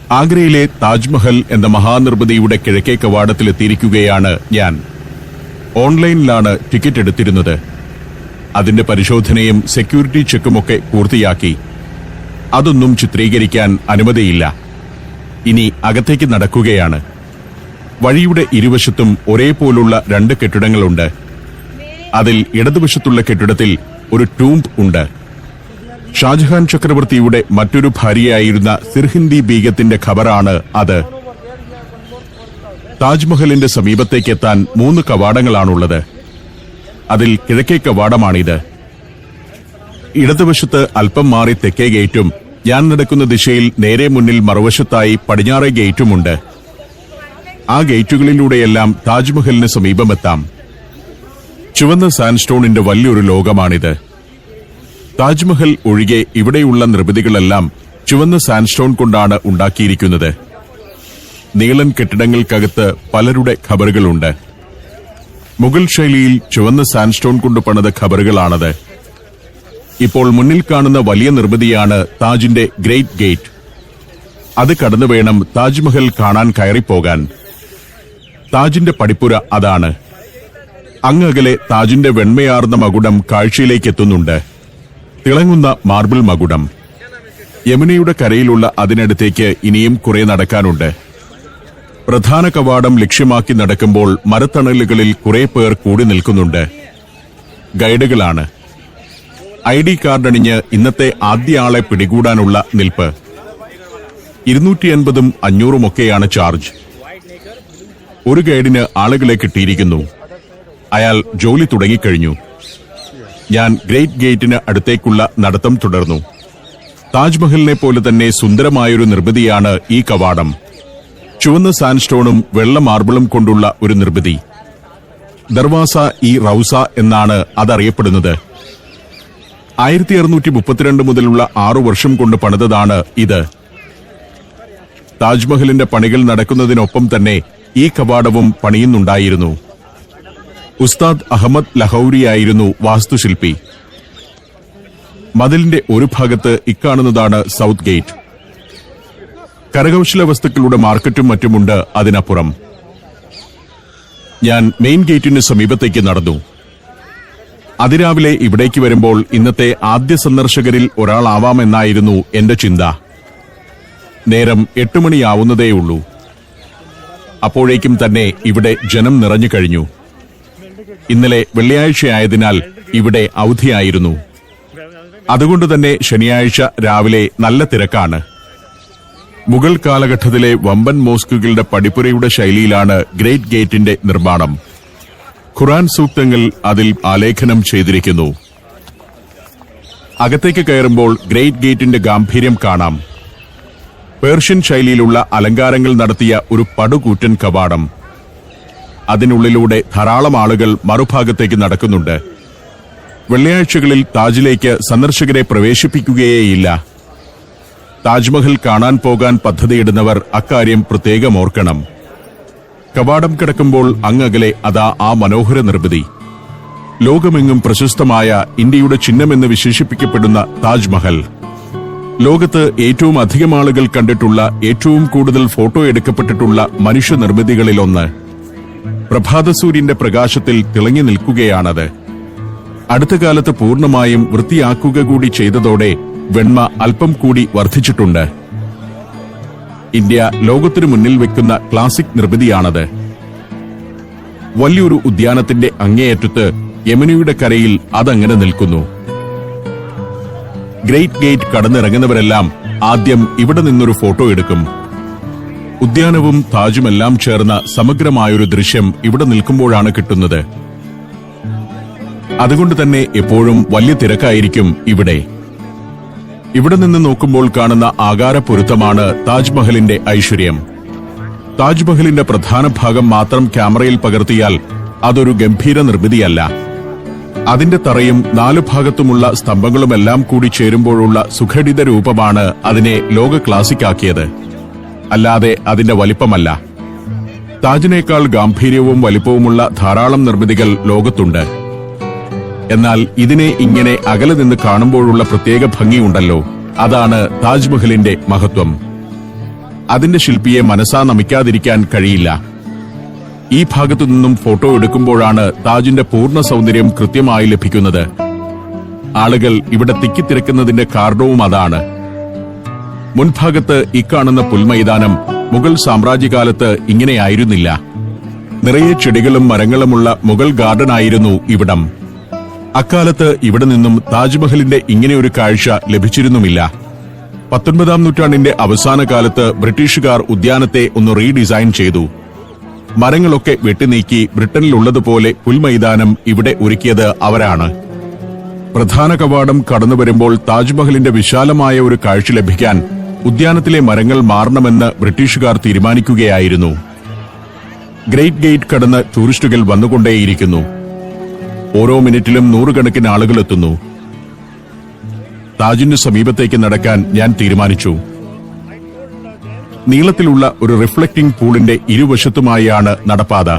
ആഗ്രയിലെ താജ്മഹൽ എന്ന മഹാനിർമ്മിതിയുടെ കിഴക്കേ കവാടത്തിലെത്തിയിരിക്കുകയാണ് ഞാൻ. ഓൺലൈനിലാണ് ടിക്കറ്റ് എടുത്തിരുന്നത്. അതിന്റെ പരിശോധനയും സെക്യൂരിറ്റി ചെക്കുമൊക്കെ പൂർത്തിയാക്കി. അതൊന്നും ചിത്രീകരിക്കാൻ അനുമതിയില്ല. ഇനി അകത്തേക്ക് നടക്കുകയാണ്. വഴിയുടെ ഇരുവശത്തും ഒരേപോലുള്ള 2 കെട്ടിടങ്ങളുണ്ട്. അതിൽ ഇടതുവശത്തുള്ള കെട്ടിടത്തിൽ ഒരു ടൂംബ് ഉണ്ട്. ഷാജഹാൻ ചക്രവർത്തിയുടെ മറ്റൊരു ഭാര്യയായിരുന്ന സിർഹിന്ദി ബീഗത്തിന്റെ ഖബറാണ് അത്. താജ്മഹലിന്റെ സമീപത്തേക്കെത്താൻ 3 കവാടങ്ങളാണുള്ളത്. അതിൽ കിഴക്കേ കവാടമാണിത്. ഇടതുവശത്ത് അല്പം മാറി തെക്കേ ഗേറ്റും ഞാൻ നടക്കുന്ന ദിശയിൽ നേരെ മുന്നിൽ മറുവശത്തായി പടിഞ്ഞാറേ ഗേറ്റുമുണ്ട്. ആ ഗേറ്റുകളിലൂടെയെല്ലാം താജ്മഹലിന് സമീപമെത്താം. ചുവന്ന സാൻഡ്സ്റ്റോണിന്റെ വലിയൊരു ലോകമാണിത്. താജ്മഹൽ ഒഴികെ ഇവിടെയുള്ള നിർമ്മിതികളെല്ലാം ചുവന്ന സാൻഡ്സ്റ്റോൺ കൊണ്ടാണ് ഉണ്ടാക്കിയിരിക്കുന്നത്. നീളൻ കെട്ടിടങ്ങൾക്കകത്ത് പലരുടെ ഖബറുകളുണ്ട്. മുഗൾ ശൈലിയിൽ ചുവന്ന സാൻഡ്സ്റ്റോൺ കൊണ്ട് പണിത ഖബറുകളാണത്. ഇപ്പോൾ മുന്നിൽ കാണുന്ന വലിയ നിർമ്മിതിയാണ് താജിന്റെ ഗ്രേറ്റ് ഗേറ്റ്. അത് കടന്നു വേണം താജ്മഹൽ കാണാൻ കയറിപ്പോകാൻ. താജിന്റെ പടിപ്പുര അതാണ്. അങ്ങകലെ താജിന്റെ വെണ്മയാർന്ന മകുടം കാഴ്ചയിലേക്കെത്തുന്നുണ്ട്. തിളങ്ങുന്ന മാർബിൾ മകുടം. യമുനയുടെ കരയിലുള്ള അതിനടുത്തേക്ക് ഇനിയും കുറെ നടക്കാനുണ്ട്. പ്രധാന കവാടം ലക്ഷ്യമാക്കി നടക്കുമ്പോൾ മരത്തണലുകളിൽ കുറെ പേർ കൂടി നിൽക്കുന്നുണ്ട്. ഗൈഡുകളാണ്. ID കാർഡണിഞ്ഞ് ഇന്നത്തെ ആദ്യ ആളെ പിടികൂടാനുള്ള നിൽപ്പ്. 250ഉം 500ഉമൊക്കെയാണ് ചാർജ്. ഒരു ഗൈഡിന് ആളുകളെ കിട്ടിയിരിക്കുന്നു. അയാൾ ജോലി തുടങ്ങിക്കഴിഞ്ഞു. ഞാൻ ഗ്രേറ്റ് ഗേറ്റിന് അടുത്തേക്കുള്ള നടത്തം തുടർന്നു. താജ്മഹലിനെ പോലെ തന്നെ സുന്ദരമായൊരു നിർമ്മിതിയാണ് ഈ കവാടം. ചുവന്ന സാൻഡ്സ്റ്റോണും വെള്ള മാർബിളും കൊണ്ടുള്ള ഒരു നിർമ്മിതി. ദർവാസ ഇ റൌസ എന്നാണ് അതറിയപ്പെടുന്നത്. 1632 മുതലുള്ള 6 വർഷം കൊണ്ട് പണിതതാണ് ഇത്. താജ്മഹലിന്റെ പണികൾ നടക്കുന്നതിനൊപ്പം തന്നെ ഈ കവാടവും പണിയുന്നുണ്ടായിരുന്നു. ഉസ്താദ് അഹമ്മദ് ലഹൌരിയായിരുന്നു വാസ്തുശില്പി. മതിലിന്റെ ഒരു ഭാഗത്ത് ഇക്കാണുന്നതാണ് സൗത്ത് ഗേറ്റ്. കരകൌശല വസ്തുക്കളുടെ മാർക്കറ്റും മറ്റുമുണ്ട് അതിനപ്പുറം. ഞാൻ മെയിൻ ഗേറ്റിന് സമീപത്തേക്ക് നടന്നു. അതിരാവിലെ ഇവിടേക്ക് വരുമ്പോൾ ഇന്നത്തെ ആദ്യ സന്ദർശകരിൽ ഒരാളാവാമെന്നായിരുന്നു എന്റെ ചിന്ത. നേരം 8 മണിയാവുന്നതേയുള്ളൂ. അപ്പോഴേക്കും തന്നെ ഇവിടെ ജനം നിറഞ്ഞു കഴിഞ്ഞു. ഇന്നലെ വെള്ളിയാഴ്ചയായതിനാൽ ഇവിടെ അവധിയായിരുന്നു. അതുകൊണ്ട് തന്നെ ശനിയാഴ്ച രാവിലെ നല്ല തിരക്കാണ്. മുഗൾ കാലഘട്ടത്തിലെ വമ്പൻ മോസ്കുകളുടെ പടിപ്പുരയുടെ ശൈലിയിലാണ് ഗ്രേറ്റ് ഗേറ്റിന്റെ നിർമ്മാണം. ഖുർആൻ സൂക്തങ്ങൾ അതിൽ ആലേഖനം ചെയ്തിരിക്കുന്നു. അകത്തേക്ക് കയറുമ്പോൾ ഗ്രേറ്റ് ഗേറ്റിന്റെ ഗാംഭീര്യം കാണാം. പേർഷ്യൻ ശൈലിയിലുള്ള അലങ്കാരങ്ങൾ നടത്തിയ ഒരു പടുകൂറ്റൻ കവാടം. അതിനുള്ളിലൂടെ ധാരാളം ആളുകൾ മറുഭാഗത്തേക്ക് നടക്കുന്നുണ്ട്. വെള്ളിയാഴ്ചകളിൽ താജിലേക്ക് സന്ദർശകരെ പ്രവേശിപ്പിക്കുകയേയില്ല. താജ്മഹൽ കാണാൻ പോകാൻ പദ്ധതിയിടുന്നവർ അക്കാര്യം പ്രത്യേകം ഓർക്കണം. കവാടം കിടക്കുമ്പോൾ അങ്ങകലെ അതാ ആ മനോഹര നിർമ്മിതി. ലോകമെങ്ങും പ്രശസ്തമായ ഇന്ത്യയുടെ ചിഹ്നമെന്ന് വിശേഷിപ്പിക്കപ്പെടുന്ന താജ്മഹൽ. ലോകത്ത് ഏറ്റവും അധികം ആളുകൾ കണ്ടിട്ടുള്ള, ഏറ്റവും കൂടുതൽ ഫോട്ടോ എടുക്കപ്പെട്ടിട്ടുള്ള മനുഷ്യനിർമ്മിതികളിലൊന്ന്. പ്രഭാതസൂര്യന്റെ പ്രകാശത്തിൽ തിളങ്ങി നിൽക്കുകയാണത്. അടുത്ത കാലത്ത് പൂർണ്ണമായും വൃത്തിയാക്കുക കൂടി ചെയ്തതോടെ വെണ്മ അല്പം കൂടി വർദ്ധിച്ചിട്ടുണ്ട്. ഇന്ത്യ ലോകത്തിനു മുന്നിൽ വെക്കുന്ന ക്ലാസിക് നിർമ്മിതിയാണത്. വലിയൊരു ഉദ്യാനത്തിന്റെ അങ്ങേയറ്റത്ത് യമുനയുടെ കരയിൽ അതങ്ങനെ നിൽക്കുന്നു. ഗ്രേറ്റ് ഗേറ്റ് കടന്നിറങ്ങുന്നവരെല്ലാം ആദ്യം ഇവിടെ നിന്നൊരു ഫോട്ടോ എടുക്കും. ഉദ്യാനവും താജുമെല്ലാം ചേർന്ന സമഗ്രമായൊരു ദൃശ്യം ഇവിടെ നിൽക്കുമ്പോഴാണ് കിട്ടുന്നത്. അതുകൊണ്ട് തന്നെ എപ്പോഴും വലിയ തിരക്കായിരിക്കും ഇവിടെ. ഇവിടെ നിന്ന് നോക്കുമ്പോൾ കാണുന്ന ആകാരപ്പൊരുത്തമാണ് താജ്മഹലിന്റെ ഐശ്വര്യം. താജ്മഹലിന്റെ പ്രധാന ഭാഗം മാത്രം ക്യാമറയിൽ പകർത്തിയാൽ അതൊരു ഗംഭീര നിർമ്മിതിയല്ല. അതിന്റെ തറയും 4 ഭാഗത്തുമുള്ള സ്തംഭങ്ങളുമെല്ലാം കൂടി ചേരുമ്പോഴുള്ള സുഘടിത രൂപമാണ് അതിനെ ലോക ക്ലാസിക്കാക്കിയത്. അല്ലാതെ അതിന്റെ വലിപ്പമല്ല. താജിനേക്കാൾ ഗാംഭീര്യവും വലിപ്പവുമുള്ള ധാരാളം നിർമ്മിതികൾ ലോകത്തുണ്ട്. എന്നാൽ ഇതിനെ ഇങ്ങനെ അകലെ നിന്ന് കാണുമ്പോഴുള്ള പ്രത്യേക ഭംഗിയുണ്ടല്ലോ, അതാണ് താജ്മഹലിന്റെ മഹത്വം. അതിന്റെ ശില്പിയെ മനസ്സാ നമിക്കാതിരിക്കാൻ കഴിയില്ല. ഈ ഭാഗത്തു നിന്നും ഫോട്ടോ എടുക്കുമ്പോഴാണ് താജിന്റെ പൂർണ്ണ സൗന്ദര്യം കൃത്യമായി ലഭിക്കുന്നത്. ആളുകൾ ഇവിടെ തിക്കിത്തിരക്കുന്നതിന്റെ കാരണവും അതാണ്. മുൻഭാഗത്ത് ഇക്കാണുന്ന പുൽമൈതാനം മുഗൾ സാമ്രാജ്യകാലത്ത് ഇങ്ങനെയായിരുന്നില്ല. നിറയെ ചെടികളും മരങ്ങളുമുള്ള മുഗൾ ഗാർഡനായിരുന്നു ഇവിടം. അക്കാലത്ത് ഇവിടെ നിന്നും താജ്മഹലിന്റെ ഇങ്ങനെയൊരു കാഴ്ച ലഭിച്ചിരുന്നുമില്ല. 19-ാം നൂറ്റാണ്ടിന്റെ അവസാന കാലത്ത് ബ്രിട്ടീഷുകാർ ഉദ്യാനത്തെ ഒന്ന് റീഡിസൈൻ ചെയ്തു. മരങ്ങളൊക്കെ വെട്ടിനീക്കി ബ്രിട്ടനിലുള്ളതുപോലെ പുൽമൈതാനം ഇവിടെ ഒരുക്കിയത് അവരാണ്. പ്രധാന കവാടം കടന്നുവരുമ്പോൾ താജ്മഹലിന്റെ വിശാലമായ ഒരു കാഴ്ച ലഭിക്കാൻ ഉദ്യാനത്തിലെ മരങ്ങൾ മാറണമെന്ന് ബ്രിട്ടീഷുകാർ തീരുമാനിക്കുകയായിരുന്നു. ഗ്രേറ്റ് ഗേറ്റ് കടന്ന് ടൂറിസ്റ്റുകൾ വന്നുകൊണ്ടേയിരിക്കുന്നു. ഓരോ മിനിറ്റിലും നൂറുകണക്കിന് ആളുകൾ എത്തുന്നു. താജിന് സമീപത്തേക്ക് നടക്കാൻ ഞാൻ തീരുമാനിച്ചു. നീളത്തിലുള്ള ഒരു റിഫ്ലക്റ്റിംഗ് പൂളിന്റെ ഇരുവശത്തുമായാണ് നടപ്പാത.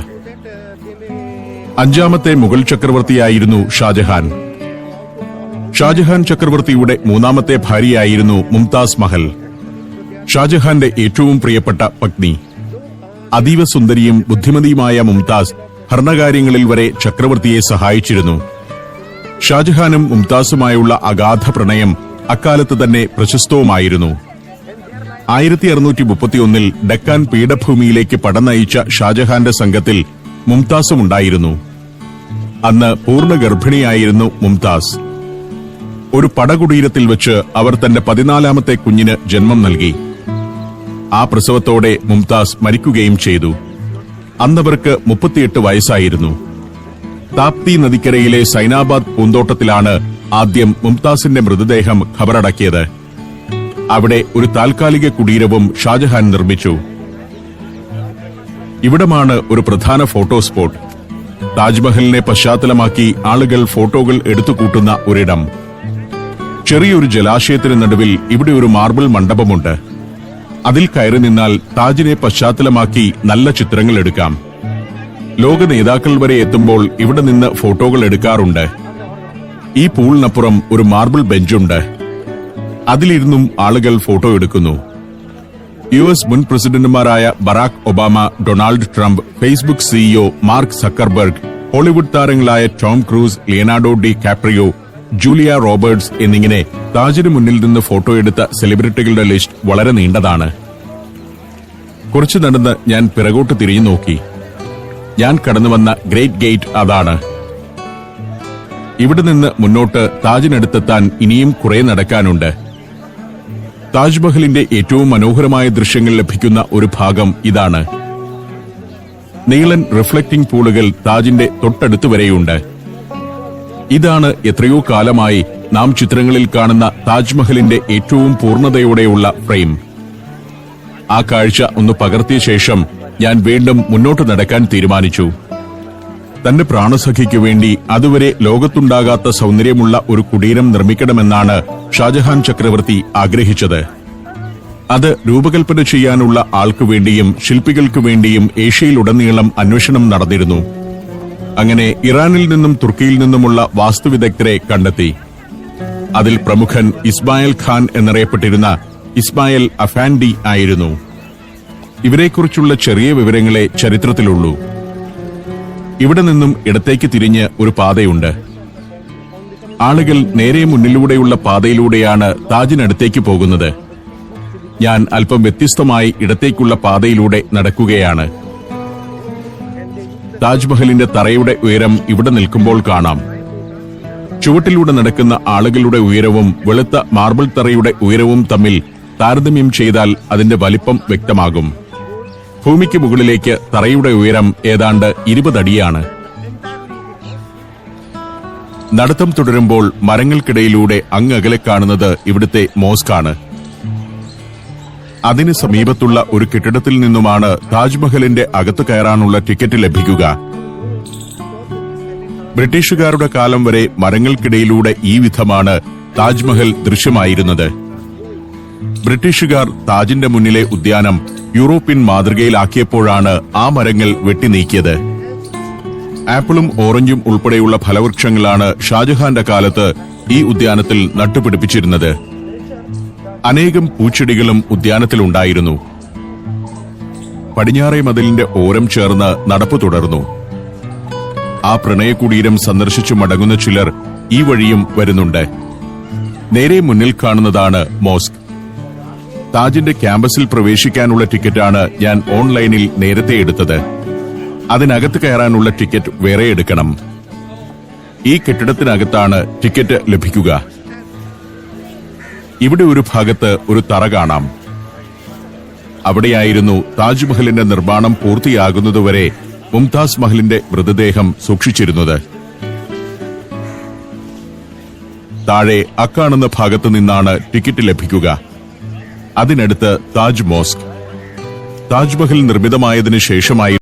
5ാമത്തെ മുഗൾ ചക്രവർത്തിയായിരുന്നു ഷാജഹാൻ. ഷാജഹാൻ ചക്രവർത്തിയുടെ 3ാമത്തെ ഭാര്യയായിരുന്നു മുംതാസ് മഹൽ, ഷാജഹാന്റെ ഏറ്റവും പ്രിയപ്പെട്ട പത്നി. അതീവ സുന്ദരിയും ബുദ്ധിമതിയുമായ മുംതാസ് ഭരണകാര്യങ്ങളിൽ വരെ ചക്രവർത്തിയെ സഹായിച്ചിരുന്നു. ഷാജഹാനും മുംതാസുമായുള്ള അഗാധ പ്രണയം അക്കാലത്ത് തന്നെ പ്രശസ്തവുമായിരുന്നു. 1631-ൽ ഡക്കാൻ പീഠഭൂമിയിലേക്ക് പടനയിച്ച ഷാജഹാന്റെ സംഘത്തിൽ മുംതാസും ഉണ്ടായിരുന്നു. അന്ന് പൂർണ്ണ ഗർഭിണിയായിരുന്നു മുംതാസ്. ഒരു പടകുടീരത്തിൽ വെച്ച് അവർ തന്റെ 14ാമത്തെ കുഞ്ഞിന് ജന്മം നൽകി. ആ പ്രസവത്തോടെ മുംതാസ് മരിക്കുകയും ചെയ്തു. അന്നവർക്ക് 38 വയസ്സായിരുന്നു. താപ്തി നദിക്കരയിലെ സൈനാബാദ് പൂന്തോട്ടത്തിലാണ് ആദ്യം മുംതാസിന്റെ മൃതദേഹം ഖബറടക്കിയത്. അവിടെ ഒരു താൽക്കാലിക കുടീരവും ഷാജഹാൻ നിർമ്മിച്ചു. ഇവിടമാണ് ഒരു പ്രധാന ഫോട്ടോ സ്പോട്ട്. താജ്മഹലിനെ പശ്ചാത്തലമാക്കി ആളുകൾ ഫോട്ടോകൾ എടുത്തുകൂട്ടുന്ന ഒരിടം. ചെറിയൊരു ജലാശയത്തിന് നടുവിൽ ഇവിടെ ഒരു മാർബിൾ മണ്ഡപമുണ്ട്. അതിൽ കയറി നിന്നാൽ താജിനെ പശ്ചാത്തലമാക്കി നല്ല ചിത്രങ്ങൾ എടുക്കാം. ലോക നേതാക്കൾ വരെ എത്തുമ്പോൾ ഇവിടെ നിന്ന് ഫോട്ടോകൾ എടുക്കാറുണ്ട്. ഈ പൂളിനപ്പുറം ഒരു മാർബിൾ ബെഞ്ചുണ്ട്. അതിലിരുന്നും ആളുകൾ ഫോട്ടോ എടുക്കുന്നു. US മുൻ പ്രസിഡന്റുമാരായ Barack Obama, Donald Trump, Facebook CEO Mark Zuckerberg, Hollywood താരങ്ങളായ Tom Cruise, Leonardo DiCaprio, Julia Roberts എന്നിങ്ങനെ താജിന് മുന്നിൽ നിന്ന് ഫോട്ടോ എടുത്ത സെലിബ്രിറ്റികളുടെ ലിസ്റ്റ് വളരെ നീണ്ടതാണ്. കുറച്ചു നടന്ന് ഞാൻ പിറകോട്ട് തിരിഞ്ഞു നോക്കി. ഞാൻ കടന്നുവന്ന ഗ്രേറ്റ് ഗേറ്റ് അതാണ്. ഇവിടെ നിന്ന് മുന്നോട്ട് താജിനടുത്തെത്താൻ ഇനിയും കുറെ നടക്കാനുണ്ട്. താജ്മഹലിന്റെ ഏറ്റവും മനോഹരമായ ദൃശ്യങ്ങൾ ലഭിക്കുന്ന ഒരു ഭാഗം ഇതാണ്. നീളൻ റിഫ്ലക്റ്റിംഗ് പൂളുകൾ താജിന്റെ തൊട്ടടുത്ത് വരെയുണ്ട്. ഇതാണ് എത്രയോ കാലമായി നാം ചിത്രങ്ങളിൽ കാണുന്ന താജ്മഹലിന്റെ ഏറ്റവും പൂർണ്ണതയോടെയുള്ള ഫ്രെയിം. ആ കാഴ്ച ഒന്ന് പകർത്തിയ ശേഷം ഞാൻ വീണ്ടും മുന്നോട്ട് നടക്കാൻ തീരുമാനിച്ചു. തന്റെ പ്രാണസഖിക്കു വേണ്ടി അതുവരെ ലോകത്തുണ്ടാകാത്ത സൗന്ദര്യമുള്ള ഒരു കുടീരം നിർമ്മിക്കണമെന്നാണ് ഷാജഹാൻ ചക്രവർത്തി ആഗ്രഹിച്ചത്. അത് രൂപകൽപ്പന ചെയ്യാനുള്ള ആൾക്കുവേണ്ടിയും ശില്പികൾക്കു വേണ്ടിയും ഏഷ്യയിലുടനീളം അന്വേഷണം നടന്നിരുന്നു. അങ്ങനെ ഇറാനിൽ നിന്നും തുർക്കിയിൽ നിന്നുമുള്ള വാസ്തുവിദഗ്ധരെ കണ്ടെത്തി. അതിൽ പ്രമുഖൻ ഇസ്മായിൽ ഖാൻ എന്നറിയപ്പെട്ടിരുന്ന ഇസ്മായിൽ അഫാൻഡി ആയിരുന്നു. ഇവരെക്കുറിച്ചുള്ള ചെറിയ വിവരങ്ങളെ ചരിത്രത്തിലുള്ളൂ. ഇവിടെ നിന്നും ഇടത്തേക്ക് തിരിഞ്ഞ് ഒരു പാതയുണ്ട്. ആളുകൾ നേരെ മുന്നിലൂടെയുള്ള പാതയിലൂടെയാണ് താജിനടുത്തേക്ക് പോകുന്നത്. ഞാൻ അല്പം വ്യത്യസ്തമായി ഇടത്തേക്കുള്ള പാതയിലൂടെ നടക്കുകയാണ്. താജ്മഹലിന്റെ തറയുടെ ഉയരം ഇവിടെ നിൽക്കുമ്പോൾ കാണാം. ചുവട്ടിലൂടെ നടക്കുന്ന ആളുകളുടെ ഉയരവും വെളുത്ത മാർബിൾ തറയുടെ ഉയരവും തമ്മിൽ താരതമ്യം ചെയ്താൽ അതിന്റെ വലിപ്പം വ്യക്തമാകും. ഭൂമിക്ക് മുകളിലേക്ക് തറയുടെ ഉയരം ഏതാണ്ട് 20 അടിയാണ്. നടത്തം തുടരുമ്പോൾ മരങ്ങൾക്കിടയിലൂടെ അങ്ങകലെ കാണുന്നത് ഇവിടുത്തെ മോസ്കാണ്. അതിന് സമീപത്തുള്ള ഒരു കെട്ടിടത്തിൽ നിന്നുമാണ് താജ്മഹലിന്റെ അകത്ത് കയറാനുള്ള ടിക്കറ്റ് ലഭിക്കുക. ബ്രിട്ടീഷുകാരുടെ കാലം വരെ മരങ്ങൾക്കിടയിലൂടെ ഈ വിധമാണ് താജ്മഹൽ ദൃശ്യമായിരുന്നത്. ബ്രിട്ടീഷുകാർ താജിന്റെ മുന്നിലെ ഉദ്യാനം യൂറോപ്യൻ മാതൃകയിലാക്കിയപ്പോഴാണ് ആ മരങ്ങൾ വെട്ടിനീക്കിയത്. ആപ്പിളും ഓറഞ്ചും ഉൾപ്പെടെയുള്ള ഫലവൃക്ഷങ്ങളാണ് ഷാജഹാന്റെ കാലത്ത് ഈ ഉദ്യാനത്തിൽ നട്ടുപിടിപ്പിച്ചിരുന്നത്. അനേകം പൂച്ചെടികളും ഉദ്യാനത്തിലുണ്ടായിരുന്നു. പടിഞ്ഞാറേ മതിലിന്റെ ഓരം ചേർന്ന് നടപ്പ് തുടർന്നു. ആ പ്രണയകുടീരം സന്ദർശിച്ചു മടങ്ങുന്ന ചിലർ ഈ വഴിയും വരുന്നുണ്ട്. നേരെ മുന്നിൽ കാണുന്നതാണ് മോസ്ക്. താജിന്റെ ക്യാമ്പസിൽ പ്രവേശിക്കാനുള്ള ടിക്കറ്റാണ് ഞാൻ ഓൺലൈനിൽ നേരത്തെ എടുത്തത്. അതിനകത്ത് കയറാനുള്ള ടിക്കറ്റ് വേറെ എടുക്കണം. ഈ കെട്ടിടത്തിനകത്താണ് ടിക്കറ്റ് ലഭിക്കുക. ഇവിടെ ഒരു ഭാഗത്ത് ഒരു തറ കാണാം. അവിടെയായിരുന്നു താജ്മഹലിന്റെ നിർമ്മാണം പൂർത്തിയാകുന്നതുവരെ മുംതാസ് മഹലിന്റെ മൃതദേഹം സൂക്ഷിച്ചിരുന്നത്. താഴെ അക്കാണുന്ന ഭാഗത്തു നിന്നാണ് ടിക്കറ്റ് ലഭിക്കുക. അതിനടുത്ത് താജ് മോസ്ക്. താജ്മഹൽ നിർമ്മിതമായതിനു ശേഷമായി